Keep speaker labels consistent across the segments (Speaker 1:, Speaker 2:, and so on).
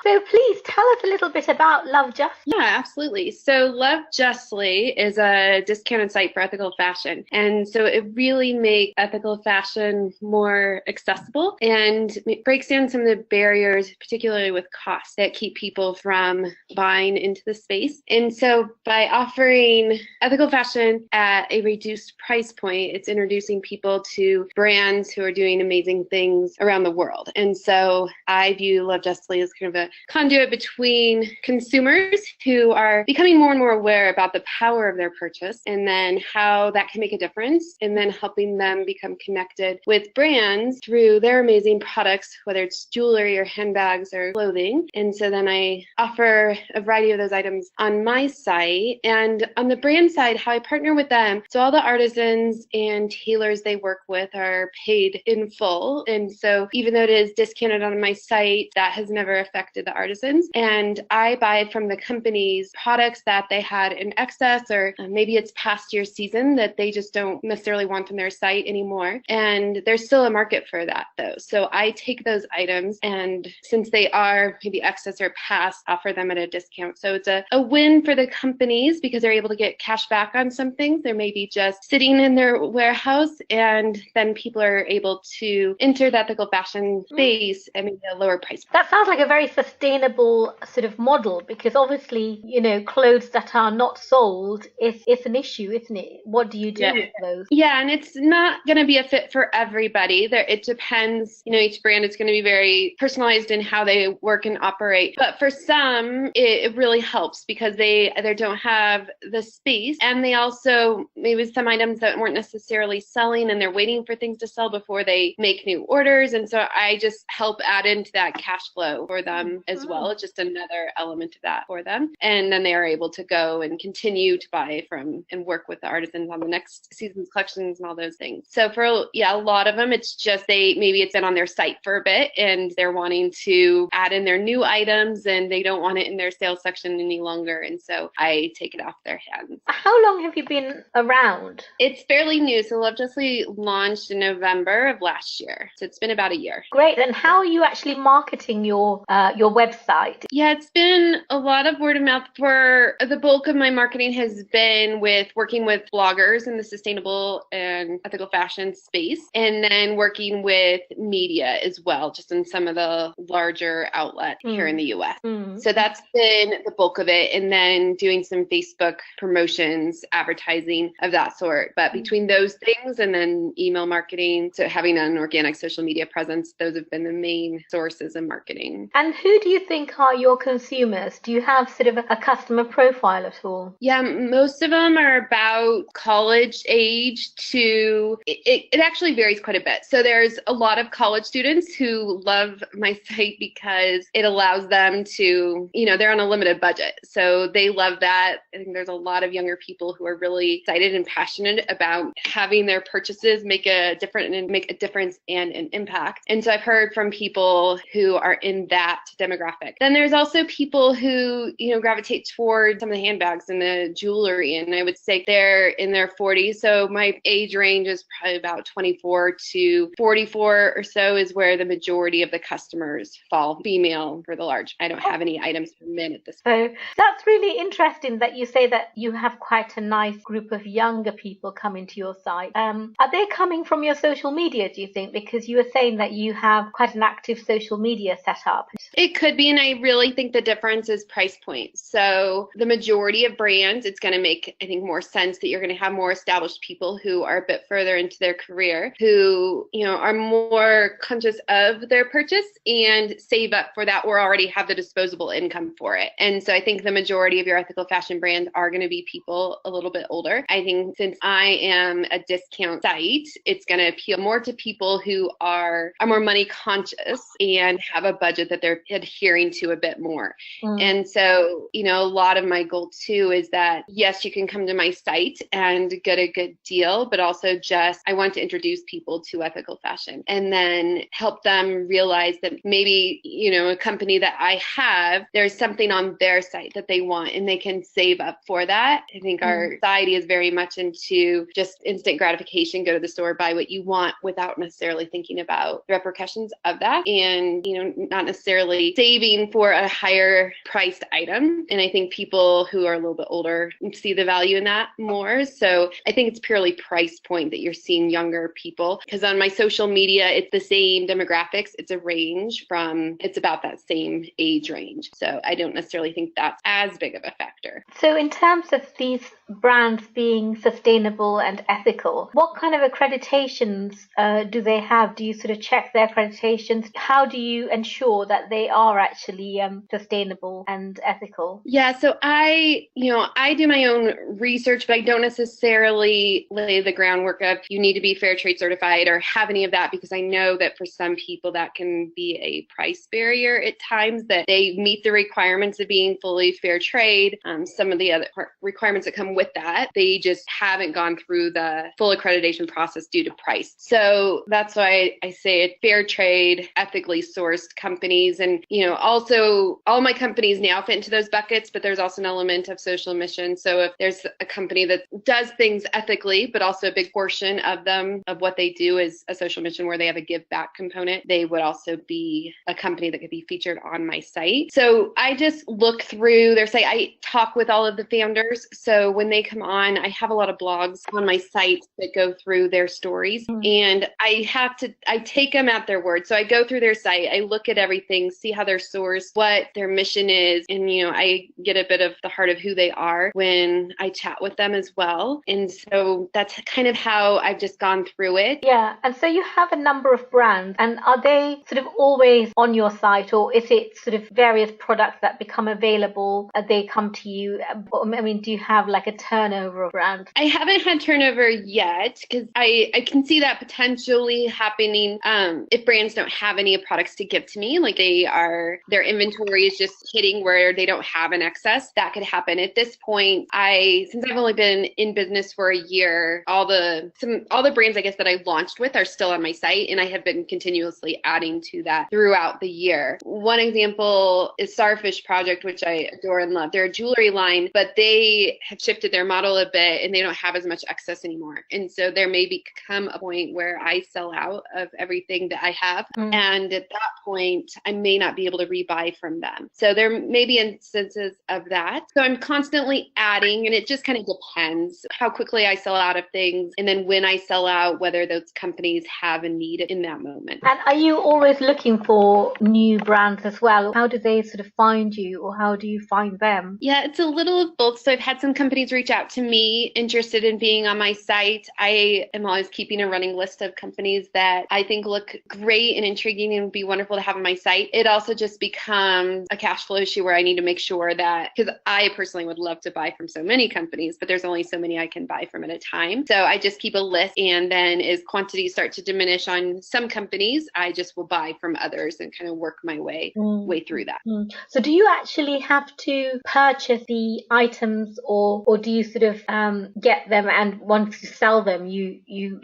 Speaker 1: So please tell us a little bit about Lovejustly.
Speaker 2: Yeah, absolutely. So Lovejustly is a discounted site for ethical fashion. And so it really makes ethical fashion more accessible and it breaks down some of the barriers, particularly with costs, that keep people from buying into the space. And so by offering ethical fashion at a reduced price point, it's introducing people to brands who are doing amazing things around the world. And so I view Lovejustly as kind of a conduit between consumers who are becoming more and more aware about the power of their purchase and then how that can make a difference, and then helping them become connected with brands through their amazing products, whether it's jewelry or handbags or clothing. And so then I offer a variety of those items on my site. And on the brand side, how I partner with them, so all the artisans and tailors they work with are paid in full. And so even though it is discounted on my site, that has never affected the artisans. And I buy from the company's products that they had in excess, or maybe it's past year season that they just don't necessarily want on their site anymore. And there's still a market for that though. So I take those items, and since they are maybe excess or past, offer them at a discount. So it's a win for the companies because they're able to get cash back on some things. They're maybe just sitting in their warehouse, and then people are able to enter the ethical fashion space at maybe a lower price.
Speaker 1: That sounds like a very sustainable sort of model, because obviously, clothes that are not sold is an issue, isn't it? What do you do with those?
Speaker 2: Yeah, and it's not going to be a fit for everybody. It depends, each brand is going to be very personalized in how they work and operate. But for some, it really helps because they either don't have the space, and they also, maybe some items that weren't necessarily selling and they're waiting for things to sell before they make new orders. And so I just help add into that cash flow for them as well. It's just another element of that for them. And then they are able to go and continue to buy from and work with the artisans on the next season's collections and all those things. So for a lot of them, it's just maybe it's been on their site for a bit and they're wanting to add in their new items and they don't want it in their sales section any longer. And so I take it off their hands.
Speaker 1: How long have you been around?
Speaker 2: It's fairly new. So Lovejustly launched in November of last year. So it's been about a year.
Speaker 1: Great. And how are you actually marketing your website?
Speaker 2: Yeah, it's been a lot of word of mouth. For the bulk of my marketing has been with working with bloggers in the sustainable and ethical fashion space, and then working with media as well, just in some of the larger outlets here in the US. So that's been the bulk of it, and then doing some Facebook promotions, advertising of that sort. But between those things and then email marketing, so having an organic social media presence, those have been the main sources of marketing.
Speaker 1: And who do you think are your consumers? Do you have sort of a customer profile at all?
Speaker 2: Yeah, most of them are about college age to, it actually varies quite a bit. So there's a lot of college students who love my site because it allows them to, they're on a limited budget. So they love that. I think there's a lot of younger people who are really excited and passionate about having their purchases make a difference and an impact. And so I've heard from people who are in that demographic. Then there's also people who, gravitate toward some of the handbags and the jewelry. And I would say they're in their 40s. So my age range is probably about 24 to 44 or so is where the majority of the customers fall. Female for the large. I don't have any items for men at this point.
Speaker 1: So that's really interesting that you say that you have quite a nice group of younger people coming to your site. Are they coming from your social media, do you think? Because you were saying that you have quite an active social media setup.
Speaker 2: It could be, and I really think the difference is price point. So the majority of brands, it's going to make, I think, more sense that you're going to have more established people who are a bit further into their career, who, are more conscious of their purchase and save up for that or already have the disposable income for it. And so I think the majority of your ethical fashion brands are going to be people a little bit older. I think since I am a discount site, it's going to appeal more to people who are more money conscious and have a budget that they're adhering to a bit more. And so, a lot of my goal too is that, yes, you can come to my site and get a good deal, but also just, I want to introduce people to ethical fashion and then help them realize that maybe, a company that I have, there's something on their site that they want and they can save up for that. I think our society is very much into just instant gratification, go to the store, buy what you want without necessarily thinking about the repercussions of that and, not necessarily saving for a higher priced item. And I think people who are a little bit older see the value in that more. So I think it's purely price point that you're seeing younger people, because on my social media, it's the same demographics. It's a range it's about that same age range. So I don't necessarily think that's as big of a factor.
Speaker 1: So in terms of these brands being sustainable and ethical, what kind of accreditations do they have? Do you sort of check their accreditations? How do you ensure that they are actually sustainable and ethical?
Speaker 2: Yeah, so I do my own research, but I don't necessarily lay the groundwork of you need to be fair trade certified or have any of that, because I know that for some people that can be a price barrier at times, that they meet the requirements of being fully fair trade. Some of the other requirements that come with that, they just haven't gone through the full accreditation process due to price. So that's why I say it, fair trade, ethically sourced companies. And, also all my companies now fit into those buckets, but there's also an element of social mission. So if there's a company that does things ethically, but also a big portion of what they do is a social mission where they have a give back component, they would also be a company that could be featured on my site. So I just look through their site. I talk with all of the founders. So when they come on, I have a lot of blogs on my site that go through their stories, and I take them at their word. So I go through their site, I look at everything, see how they're sourced, what their mission is, and I get a bit of the heart of who they are when I chat with them as well. And so that's kind of how I've just gone through it.
Speaker 1: Yeah, and so you have a number of brands, and are they sort of always on your site, or is it sort of various products that become available, they come to you? I mean, do you have like a turnover of brands?
Speaker 2: I haven't had turnover yet, because I can see that potentially happening if brands don't have any products to give to me, like their inventory is just hitting where they don't have an excess. That could happen. At this point, since I've only been in business for a year, all the brands I guess that I launched with are still on my site, and I have been continuously adding to that throughout the year. One example is Starfish Project, which I adore and love. They're a jewelry line, but they have shifted their model a bit and they don't have as much excess anymore. And so there may become a point where I sell out of everything that I have. And at that point, I may not be able to rebuy from them. So there may be instances of that. So I'm constantly adding, and it just kind of depends how quickly I sell out of things. And then when I sell out, whether those companies have a need in that moment.
Speaker 1: And are you always looking for new brands as well? How do they sort of find you, or how do you find them?
Speaker 2: Yeah, it's a little of both. So I've had some companies reach out to me interested in being on my site. I am always keeping a running list of companies that I think look great and intriguing and would be wonderful to have on my site. It also just becomes a cash flow issue where I need to make sure that, because I personally would love to buy from so many companies, but there's only so many I can buy from at a time. So I just keep a list, and then as quantities start to diminish on some companies, I just will buy from others and kind of work my way through that.
Speaker 1: So do you actually have to purchase the items, or do you sort of get them, and once you sell them, you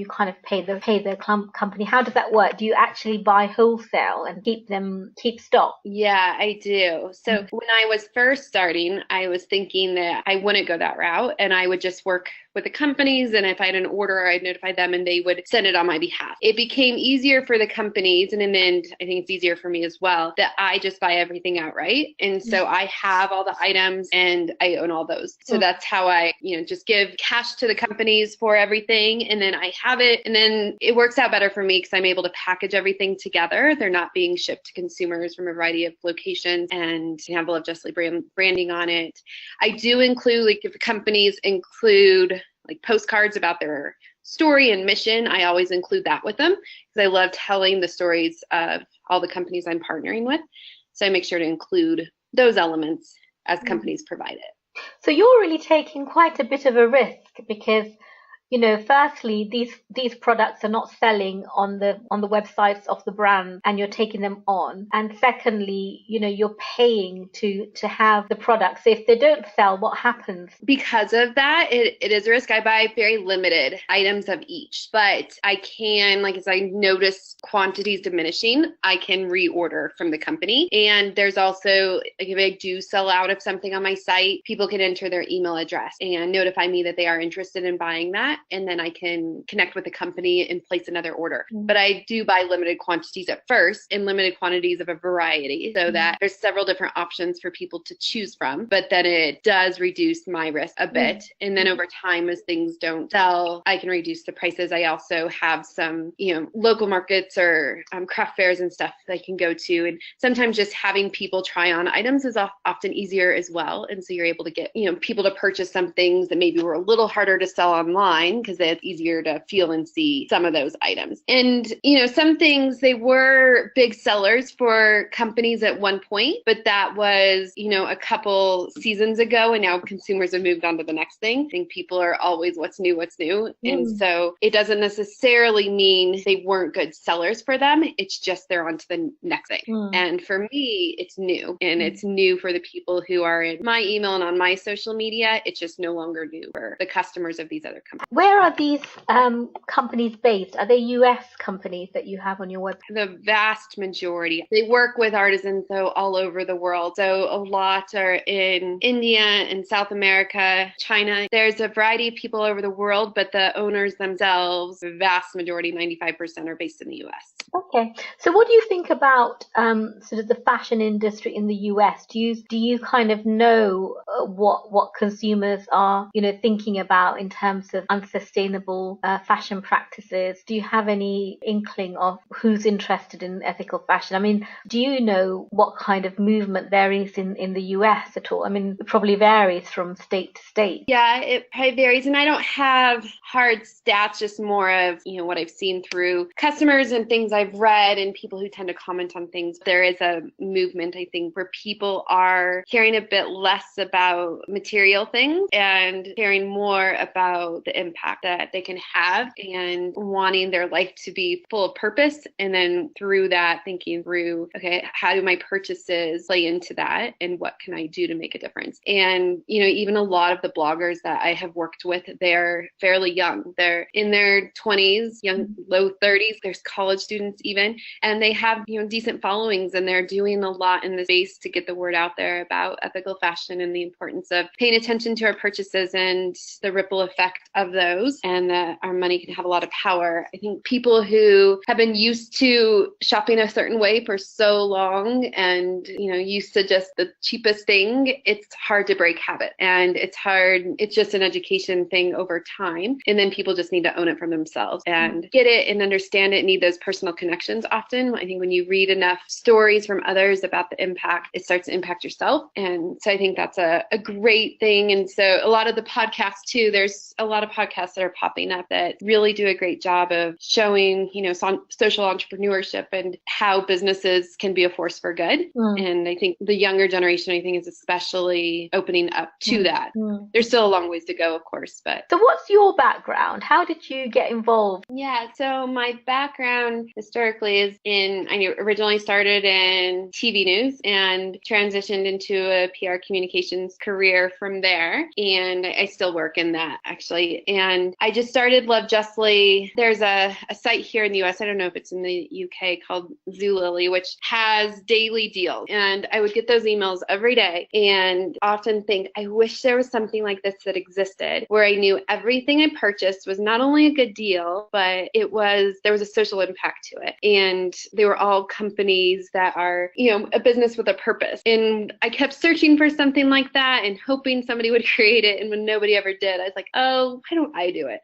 Speaker 1: kind of pay the company? How does that work? Do you actually buy wholesale and keep stock?
Speaker 2: Yeah, I do. So when I was first starting, I was thinking that I wouldn't go that route, and I would just work with the companies, and if I had an order, I'd notify them and they would send it on my behalf. It became easier for the companies, and in the end, I think it's easier for me as well, that I just buy everything outright. And so I have all the items and I own all those. So that's how I, just give cash to the companies for everything, and then I have it, and then it works out better for me because I'm able to package everything together. They're not being shipped to consumers from a variety of locations, and have the Lovejustly branding on it. I do include, like, if companies include like postcards about their story and mission, I always include that with them because I love telling the stories of all the companies I'm partnering with. So I make sure to include those elements as companies provide it.
Speaker 1: So you're really taking quite a bit of a risk, because firstly, these products are not selling on the websites of the brand, and you're taking them on. And secondly, you're paying to have the products. So if they don't sell, what happens?
Speaker 2: Because of that, it is a risk. I buy very limited items of each, but I can, like, as I notice quantities diminishing, I can reorder from the company. And there's also, like, if I do sell out of something on my site, people can enter their email address and notify me that they are interested in buying that. that, and then I can connect with the company and place another order. But I do buy limited quantities at first, in limited quantities of a variety, so that there's several different options for people to choose from, but then it does reduce my risk a bit. And then over time, as things don't sell, I can reduce the prices. I also have some, local markets or craft fairs and stuff that I can go to. And sometimes just having people try on items is often easier as well. And so you're able to get, people to purchase some things that maybe were a little harder to sell online because it's easier to feel and see some of those items. And, some things, they were big sellers for companies at one point, but that was, a couple seasons ago, and now consumers have moved on to the next thing. I think people are always what's new. And so it doesn't necessarily mean they weren't good sellers for them. It's just they're on to the next thing. And for me, it's new, and it's new for the people who are in my email and on my social media. It's just no longer new for the customers of these other companies.
Speaker 1: Where are these companies based? Are they US companies that you have on your website?
Speaker 2: The vast majority. They work with artisans though all over the world. So a lot are in India and South America, China. There's a variety of people over the world, but the owners themselves, the vast majority, 95%, are based in the US.
Speaker 1: Okay. So what do you think about sort of the fashion industry in the US? Do you kind of know what consumers are, thinking about in terms of unsustainable fashion practices? Do you have any inkling of who's interested in ethical fashion? I mean, do you know what kind of movement there is in the US at all? I mean, it probably varies from state to state.
Speaker 2: Yeah, it probably varies. And I don't have hard stats, just more of, what I've seen through customers and things I've read and people who tend to comment on things. There is a movement, I think, where people are caring a bit less about material things and caring more about the impact that they can have and wanting their life to be full of purpose. And then through that, thinking through, okay, how do my purchases play into that? And what can I do to make a difference? And, even a lot of the bloggers that I have worked with, they're fairly young. They're in their 20s, low 30s. There's college students even, and they have, decent followings, and they're doing a lot in the space to get the word out there about ethical fashion and the importance of paying attention to our purchases and the ripple effect of those, and that our money can have a lot of power. I think people who have been used to shopping a certain way for so long and, used to just the cheapest thing, it's hard to break habit, and it's hard. It's just an education thing over time. And then people just need to own it for themselves and get it and understand it, need those personal connections. Often, I think when you read enough stories from others about the impact, it starts to impact yourself. And so I think that's a great thing. And so a lot of the podcasts too, there's a lot of podcasts that are popping up that really do a great job of showing, social entrepreneurship and how businesses can be a force for good. And I think the younger generation, is especially opening up to that. There's still a long ways to go, of course, but.
Speaker 1: So what's your background? How did you get involved?
Speaker 2: Yeah, so my background historically is I originally started in TV news and transitioned into a PR communications career from there. And I still work in that, actually. And I just started Lovejustly. There's a site here in the US, I don't know if it's in the UK, called Zulily, which has daily deals. And I would get those emails every day and often think, I wish there was something like this that existed, where I knew everything I purchased was not only a good deal, but there was a social impact to it. And they were all companies that are, a business with a purpose. And I kept searching for something like that and hoping somebody would create it. And when nobody ever did, I was like, oh, why don't I do it?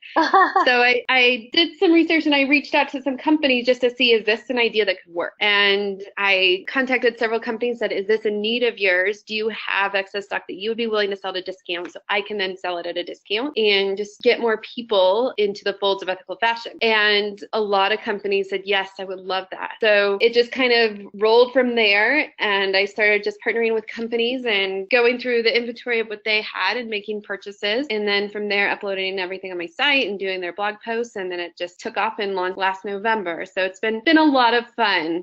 Speaker 2: So I did some research and I reached out to some companies just to see, is this an idea that could work? And I contacted several companies, said, is this a need of yours? Do you have excess stock that you would be willing to sell at a discount so I can then sell it at a discount and just get more people into the folds of ethical fashion? And a lot of companies said, yes, I would love that. So it just kind of rolled from there. And I started just partnering with companies and going through the inventory of what they had and making purchases. And then from there, uploading everything on my site and doing their blog posts. And then it just took off and launched last November. So it's been a lot of fun.